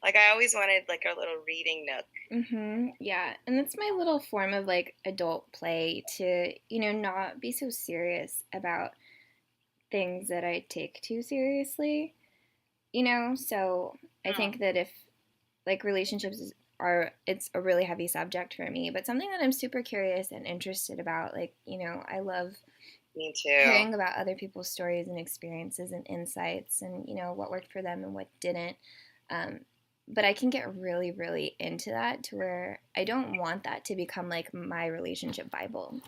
like I always wanted like a little reading nook. Yeah, and it's my little form of like adult play to, not be so serious about things that I take too seriously, So I think that if like relationships it's a really heavy subject for me, but something that I'm super curious and interested about. Like, I love Me too. hearing about other people's stories and experiences and insights and, what worked for them and what didn't. But I can get really, really into that to where I don't want that to become like my relationship Bible.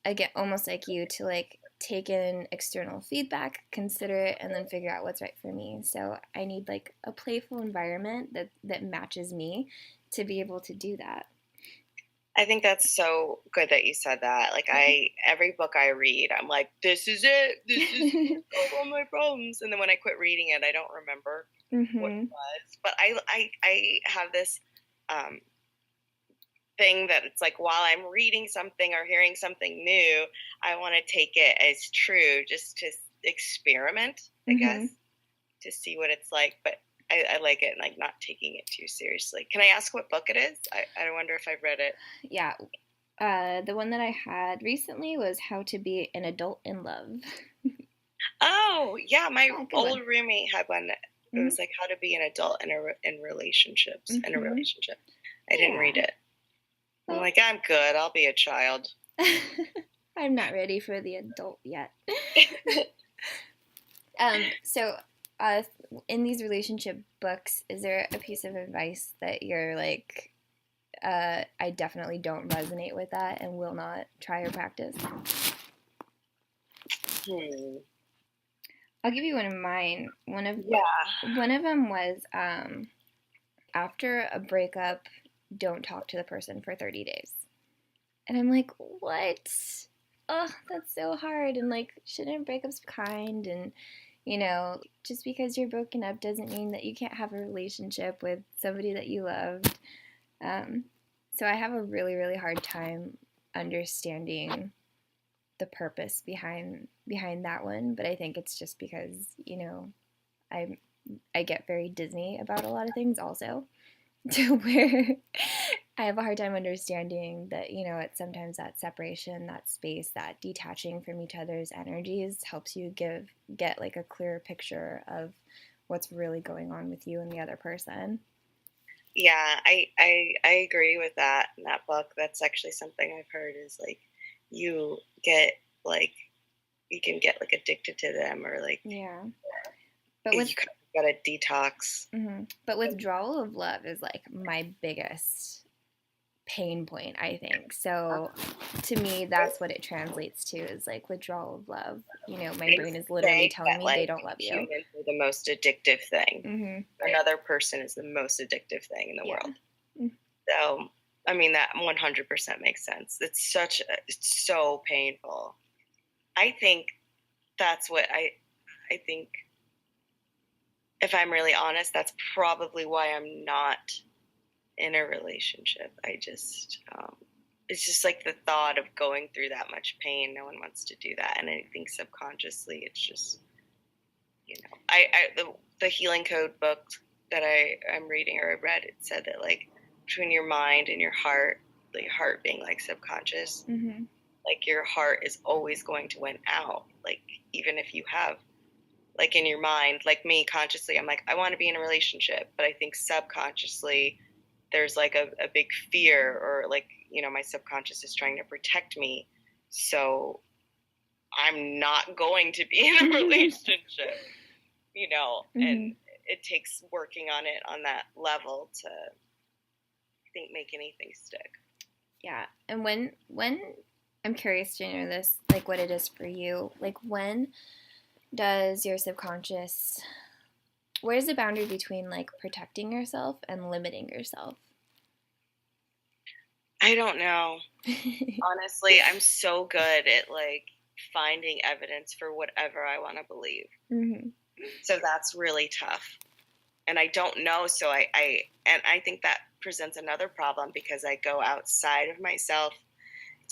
I get almost like you to like take in external feedback, consider it, and then figure out what's right for me. So I need like a playful environment that matches me to be able to do that. I think that's so good that you said that. Like every book I read, I'm like, this is it. This is all my problems. And then when I quit reading it, I don't remember what it was. But I have this thing that it's like while I'm reading something or hearing something new, I want to take it as true, just to experiment, I guess, to see what it's like. But I like it, like not taking it too seriously. Can I ask what book it is? I wonder if I've read it. Yeah. The one that I had recently was How to Be an Adult in Love. Oh, yeah. My old roommate had one. It was like How to Be an Adult in Relationships, in a relationship. I didn't read it. I'm like, I'm good. I'll be a child. I'm not ready for the adult yet. So, in these relationship books, is there a piece of advice that you're like, I definitely don't resonate with that and will not try or practice? I'll give you one of mine. One of them was after a breakup, don't talk to the person for 30 days. And I'm like, what? Oh, that's so hard. And like, shouldn't breakups be kind? And, just because you're broken up doesn't mean that you can't have a relationship with somebody that you loved. So I have a really, really hard time understanding the purpose behind that one. But I think it's just because, I get very Disney about a lot of things also. To where I have a hard time understanding that, it's sometimes that separation, that space, that detaching from each other's energies helps you get like a clearer picture of what's really going on with you and the other person. Yeah, I agree with that in that book. That's actually something I've heard is like you can get like addicted to them or like but you got a detox. But withdrawal of love is like my biggest pain point, I think. So to me, that's what it translates to is like withdrawal of love. My brain is literally telling me they don't love you. Humans are the most addictive thing. Another person is the most addictive thing in the world. So, I mean, that 100% makes sense. It's so painful. I think that's what I think. If I'm really honest, that's probably why I'm not in a relationship. It's just like the thought of going through that much pain. No one wants to do that. And I think subconsciously it's just, the Healing Code book that I'm reading, or I read, it said that like between your mind and your heart, the heart being like subconscious, Mm-hmm. like your heart is always going to win out. Like even if you have, like in your mind, like me consciously, I'm like, I want to be in a relationship, but I think subconsciously there's like a big fear, or like, my subconscious is trying to protect me. So I'm not going to be in a relationship, Mm-hmm. and it takes working on it on that level to, I think, make anything stick. Yeah. And when I'm curious to know this, like what it is for you, like when does your subconscious, where's the boundary between like protecting yourself and limiting yourself? I don't know. Honestly, I'm so good at like finding evidence for whatever I want to believe. Mm-hmm. So that's really tough. And I don't know. So I think that presents another problem, because I go outside of myself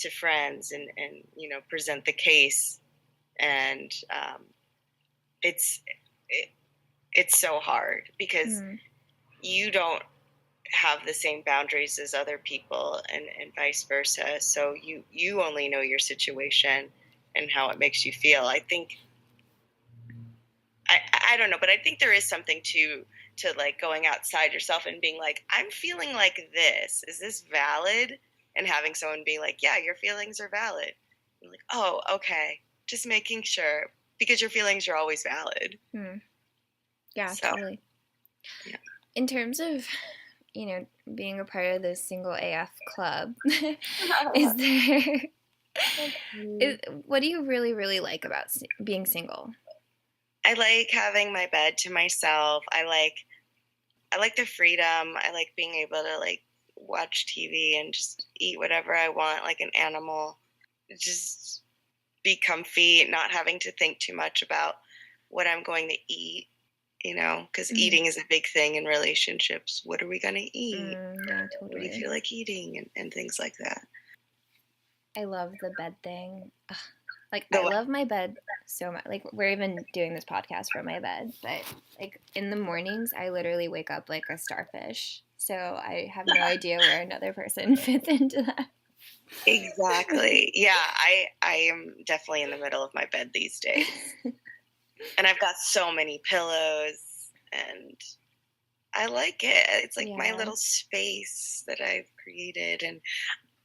to friends and present the case. And it's so hard, because you don't have the same boundaries as other people, and vice versa. So you only know your situation and how it makes you feel. I think, I don't know, but I think there is something to like going outside yourself and being like, I'm feeling like this. Is this valid? And having someone be like, yeah, your feelings are valid. I'm like, oh, okay. Just making sure, because your feelings are always valid. Yeah, So, totally. Yeah. In terms of, being a part of the single AF club, is there, what do you really, really like about being single? I like having my bed to myself. I like the freedom. I like being able to like watch TV and just eat whatever I want, like an animal. Just be comfy, not having to think too much about what I'm going to eat, because eating is a big thing in relationships. What are we going to eat? Yeah, What do we totally. feel like eating, and things like that. I love the bed thing. Ugh. Like, The I what? love my bed so much. Like, we're even doing this podcast from my bed, but like in the mornings, I literally wake up like a starfish. So I have no idea where another person fits into that. Exactly. Yeah, I am definitely in the middle of my bed these days. And I've got so many pillows, and I like it. It's like my little space that I've created. And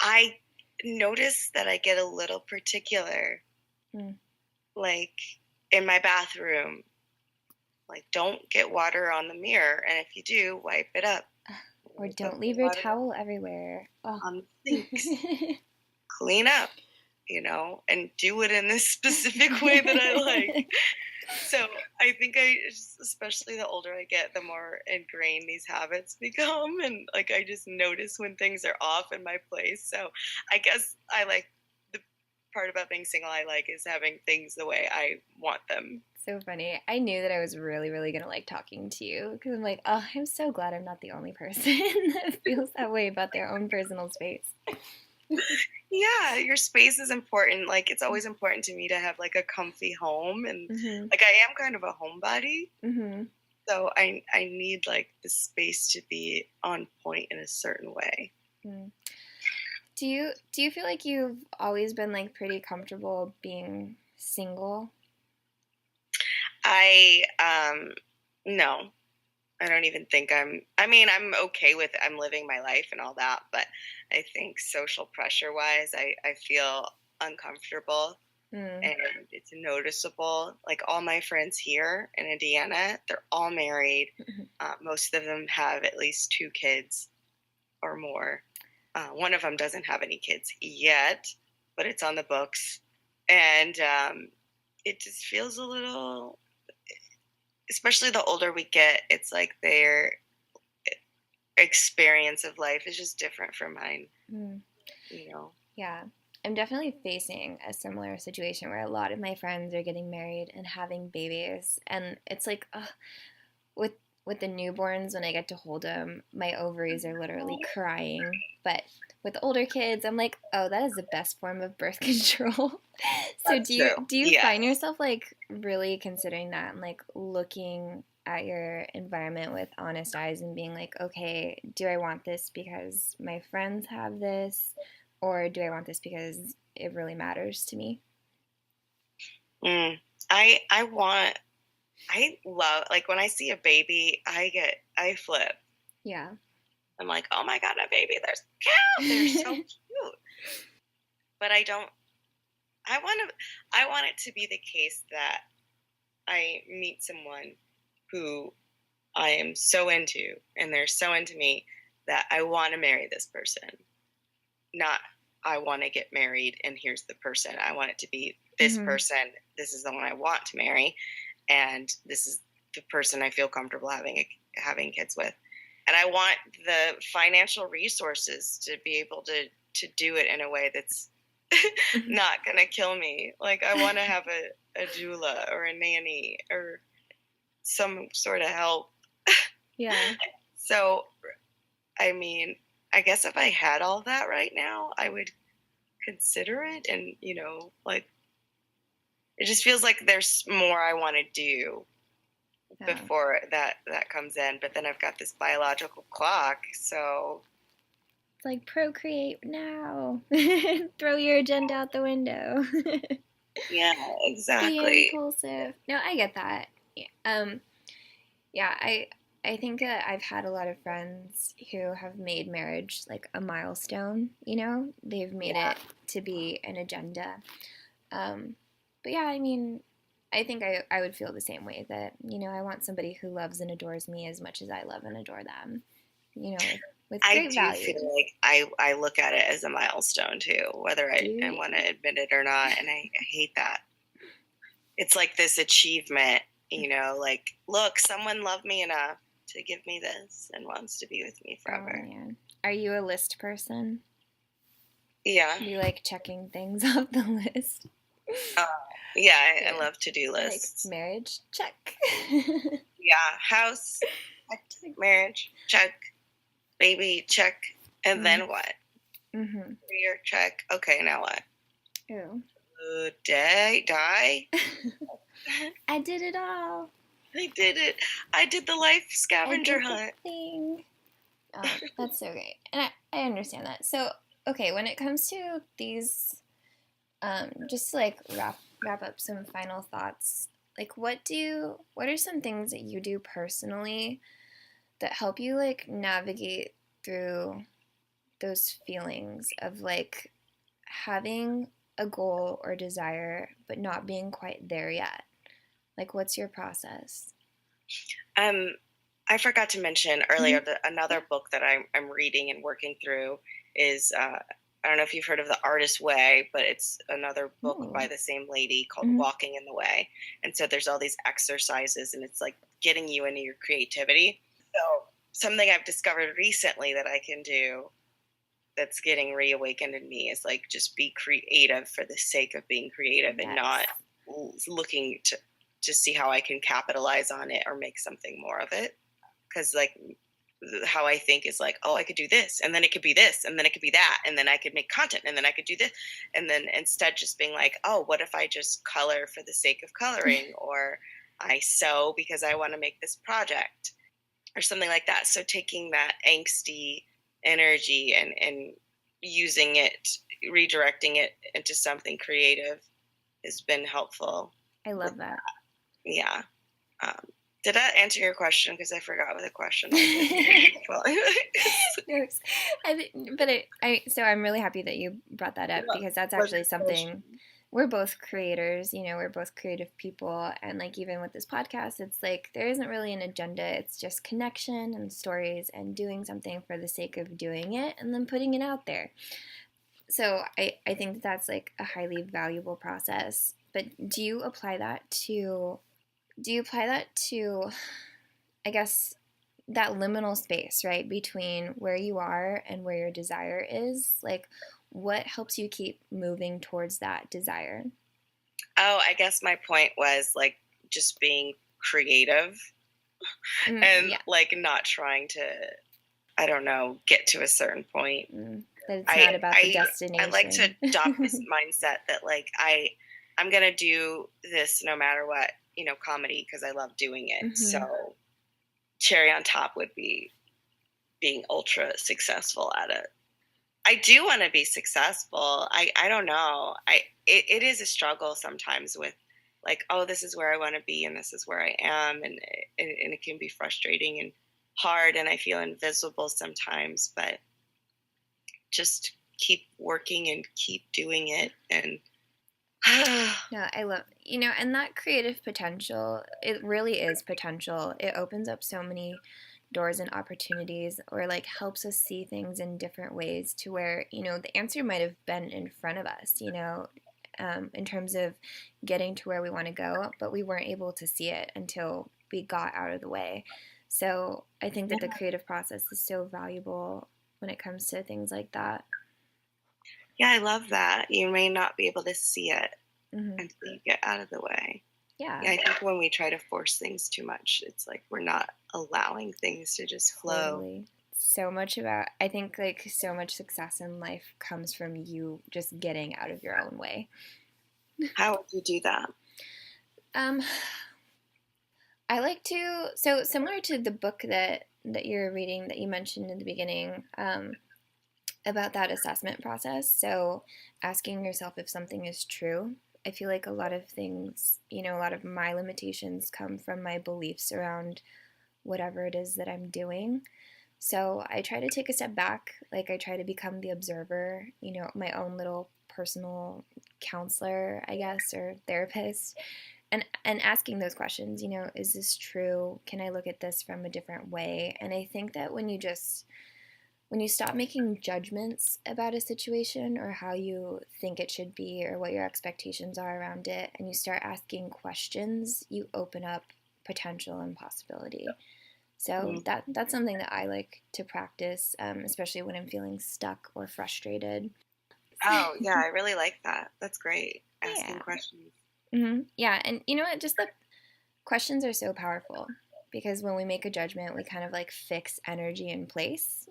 I notice that I get a little particular, like in my bathroom. Like, don't get water on the mirror, and if you do, wipe it up. Or don't leave your towel everywhere. On the sinks. Clean up, and do it in this specific way that I like. So I think especially the older I get, the more ingrained these habits become. And like, I just notice when things are off in my place. So I guess I like the part about being single I like is having things the way I want them. So funny. I knew that I was really, really going to like talking to you, because I'm like, oh, I'm so glad I'm not the only person that feels that way about their own personal space. Yeah, your space is important. Like, it's always important to me to have like a comfy home, and like I am kind of a homebody, so I need like the space to be on point in a certain way. Do you feel like you've always been like pretty comfortable being single? No, I don't even think I'm okay with it. I'm living my life and all that, but I think social pressure wise, I feel uncomfortable, and it's noticeable. Like, all my friends here in Indiana, they're all married. Most of them have at least 2 kids or more. One of them doesn't have any kids yet, but it's on the books. And it just feels a little, especially the older we get, it's like their experience of life is just different from mine. Yeah, I'm definitely facing a similar situation where a lot of my friends are getting married and having babies, and it's like with with the newborns, when I get to hold them, my ovaries are literally crying. But with older kids, I'm like, oh, that is the best form of birth control. So That's true. do you Yeah. find yourself like really considering that and like looking at your environment with honest eyes and being like, okay, do I want this because my friends have this, or do I want this because it really matters to me? Mm. I love, like, when I see a baby, I flip. Yeah. I'm like, oh my God, a baby, they're so cute. But I want it to be the case that I meet someone who I am so into and they're so into me that I want to marry this person. Not, I want to get married and here's the person. I want it to be this person. This is the one I want to marry, and this is the person I feel comfortable having kids with. And I want the financial resources to be able to do it in a way that's not going to kill me. Like, I want to have a doula or a nanny or some sort of help. Yeah. So, I mean, I guess if I had all that right now, I would consider it. And, like, it just feels like there's more I want to do before that comes in. But then I've got this biological clock, so it's like procreate now. Throw your agenda out the window. yeah, exactly. Be impulsive. No, I get that. Yeah, I think that I've had a lot of friends who have made marriage like a milestone. They've made it to be an agenda. But yeah, I mean, I think I would feel the same way that, I want somebody who loves and adores me as much as I love and adore them, with great I do values. feel like I look at it as a milestone too, whether I want to admit it or not. And I hate that. It's like this achievement, like, look, someone loved me enough to give me this and wants to be with me forever. Oh, man. Are you a list person? Yeah. Do you like checking things off the list? Yeah, I love to-do lists. Like marriage, check. Yeah, house, check. Marriage, check. Baby, check. And then what? Career, check. Okay, now what? Ew. Die? I did it all. I did it. I did the life scavenger hunt. Thing. Oh, that's so great. And I understand that. So, okay, when it comes to these, just to like wrap up some final thoughts, like what are some things that you do personally that help you like navigate through those feelings of like having a goal or desire but not being quite there yet? Like, what's your process? I forgot to mention earlier that another book that I'm reading and working through is I don't know if you've heard of The Artist's Way, but it's another book by the same lady called Walking in the Way. And so there's all these exercises, and it's like getting you into your creativity. So something I've discovered recently that I can do that's getting reawakened in me is like just be creative for the sake of being creative and not looking to see how I can capitalize on it or make something more of it. Because like how I think is like, oh, I could do this, and then it could be this, and then it could be that, and then I could make content, and then I could do this, and then instead just being like, oh, what if I just color for the sake of coloring, or I sew because I want to make this project, or something like that. So taking that angsty energy and using it, redirecting it into something creative has been helpful. I love that. Yeah. Did that answer your question? Because I forgot what the question was. So I'm really happy that you brought that up, because that's actually something. We're both creators, we're both creative people, and like even with this podcast, it's like there isn't really an agenda. It's just connection and stories and doing something for the sake of doing it and then putting it out there. So I think that's like a highly valuable process. But do you apply that to, I guess, that liminal space, right, between where you are and where your desire is? Like, what helps you keep moving towards that desire? Oh, I guess my point was like just being creative. and Yeah. like not trying to, I don't know, get to a certain point. That it's not about the I like to destination. adopt this mindset that like I'm gonna do this no matter what, comedy, because I love doing it. So cherry on top would be being ultra successful at it. I do want to be successful. I don't know. It is a struggle sometimes with like, oh, this is where I want to be and this is where I am, and it can be frustrating and hard, and I feel invisible sometimes, but just keep working and keep doing it. And No, I love, and that creative potential, it really is potential. It opens up so many doors and opportunities, or like helps us see things in different ways to where, the answer might have been in front of us, in terms of getting to where we want to go, but we weren't able to see it until we got out of the way. So I think that the creative process is so valuable when it comes to things like that. Yeah, I love that. You may not be able to see it until you get out of the way. Yeah. I think when we try to force things too much, it's like we're not allowing things to just flow. Totally. So much about, I think like so much success in life comes from you just getting out of your own way. How would you do that? I like to, so similar to the book that you're reading that you mentioned in the beginning, about that assessment process. So asking yourself if something is true. I feel like a lot of things, a lot of my limitations come from my beliefs around whatever it is that I'm doing. So I try to take a step back. Like I try to become the observer, my own little personal counselor, I guess, or therapist. And asking those questions, is this true? Can I look at this from a different way? And I think that when you stop making judgments about a situation or how you think it should be or what your expectations are around it, and you start asking questions, you open up potential and possibility. So that's something that I like to practice, especially when I'm feeling stuck or frustrated. Oh, yeah, I really like that. That's great. Asking questions. Yeah, and you know what? Just the questions are so powerful. Because when we make a judgment, we kind of like fix energy in place,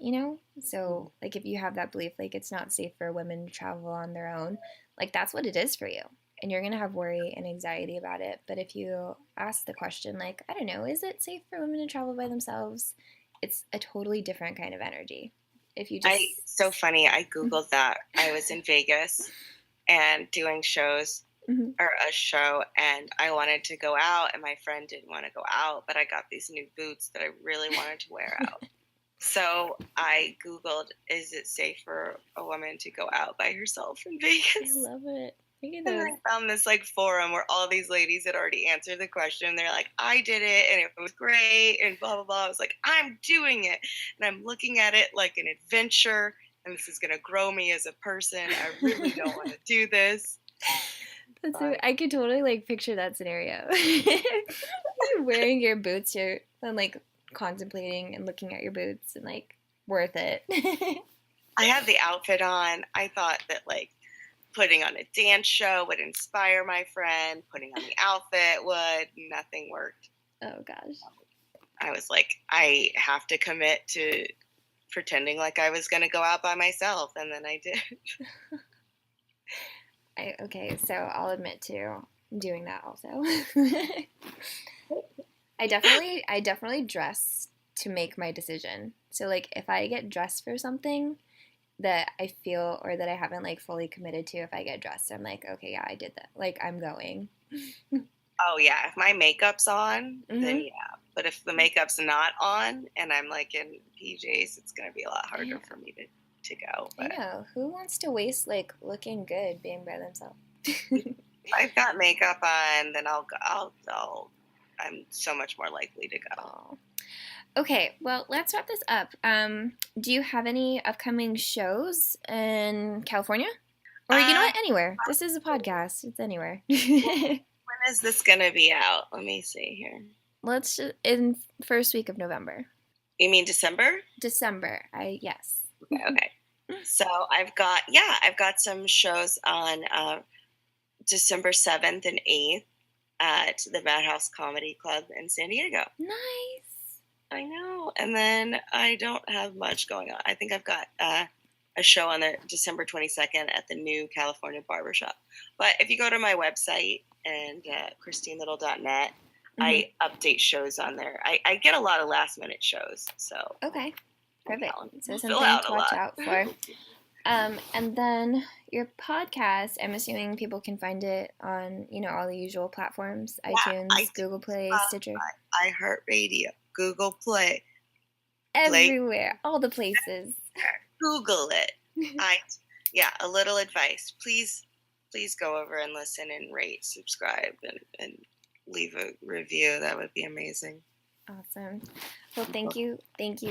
So, like, if you have that belief, like, it's not safe for women to travel on their own, like, that's what it is for you. And you're going to have worry and anxiety about it. But if you ask the question, like, I don't know, is it safe for women to travel by themselves? It's a totally different kind of energy. If you just. So funny. I Googled that. I was in Vegas and doing shows. Or a show, and I wanted to go out, and my friend didn't want to go out, but I got these new boots that I really wanted to wear out. So I Googled, is it safe for a woman to go out by herself in Vegas? I love it. And I found this like forum where all these ladies had already answered the question. They're like, I did it and it was great and blah, blah, blah. I was like, I'm doing it. And I'm looking at it like an adventure, and this is going to grow me as a person. I really don't want to do this. I could totally like picture that scenario. You're wearing your boots, you're like contemplating and looking at your boots and like worth it. I had the outfit on. I thought that like putting on a dance show would inspire my friend. Putting on the outfit would. Nothing worked. Oh gosh. I was like, I have to commit to pretending like I was going to go out by myself, and then I did. Okay, so I'll admit to doing that also. I definitely dress to make my decision. So like if I get dressed for something that I feel or that I haven't like fully committed to, if I get dressed, I'm like, okay, yeah, I did that. Like I'm going. Oh yeah, if my makeup's on, then yeah. But if the makeup's not on and I'm like in PJs, it's going to be a lot harder for me to go. But I know. Who wants to waste like looking good being by themselves? If I've got makeup on, then I'm so much more likely to go. Oh. Okay, well, let's wrap this up. Do you have any upcoming shows in California? Or you know what? Anywhere. This is a podcast. It's anywhere. When is this going to be out? Let me see here. Let's just, in first week of November. You mean December? December. Yes. Okay. So I've got some shows on December 7th and 8th. at the Madhouse Comedy Club in San Diego. Nice. I know. And then I don't have much going on. I think I've got a show on the December 22nd at the New California Barbershop. But if you go to my website and christinelittle.net, I update shows on there. I get a lot of last minute shows. So okay, perfect. So something to watch out for. And then your podcast, I'm assuming people can find it on, all the usual platforms, iTunes, Google Play, Stitcher. iHeartRadio, Google Play. Everywhere, all the places. Google it. A little advice. Please go over and listen and rate, subscribe, and leave a review. That would be amazing. Awesome. Well, thank you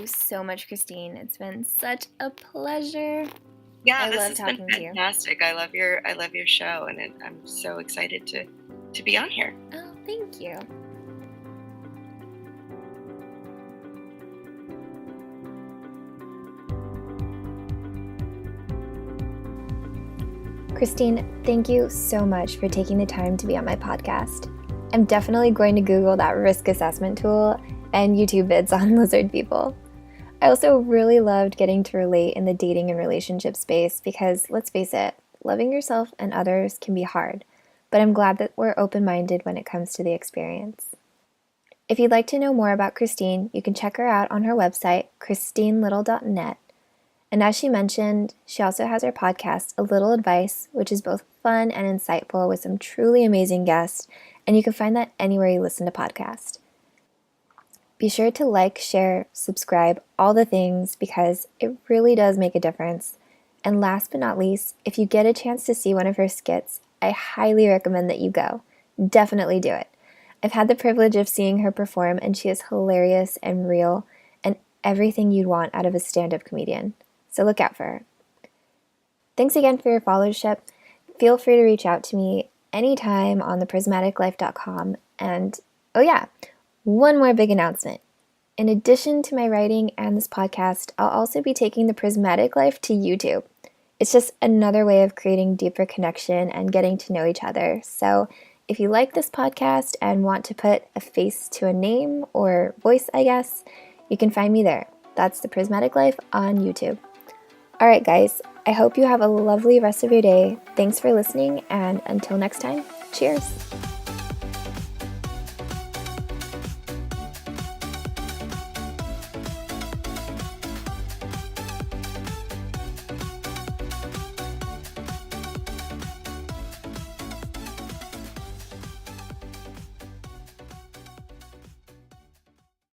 so much, Christine. It's been such a pleasure. Yeah, this has been fantastic. I love your show, and I'm so excited to be on here. Oh, thank you. Christine, thank you so much for taking the time to be on my podcast. I'm definitely going to Google that risk assessment tool and YouTube vids on lizard people. I also really loved getting to relate in the dating and relationship space because, let's face it, loving yourself and others can be hard, but I'm glad that we're open-minded when it comes to the experience. If you'd like to know more about Christine, you can check her out on her website, christinelittle.net. And as she mentioned, she also has her podcast, A Little Advice, which is both fun and insightful with some truly amazing guests, and you can find that anywhere you listen to podcasts. Be sure to like, share, subscribe, all the things, because it really does make a difference. And last but not least, if you get a chance to see one of her skits, I highly recommend that you go. Definitely do it. I've had the privilege of seeing her perform, and she is hilarious and real, and everything you'd want out of a stand-up comedian. So look out for her. Thanks again for your followership. Feel free to reach out to me anytime on theprismaticlife.com. And, oh yeah, one more big announcement. In addition to my writing and this podcast, I'll also be taking The Prismatic Life to YouTube. It's just another way of creating deeper connection and getting to know each other. So if you like this podcast and want to put a face to a name, or voice, I guess, you can find me there. That's The Prismatic Life on YouTube. All right, guys, I hope you have a lovely rest of your day. Thanks for listening, and until next time, cheers.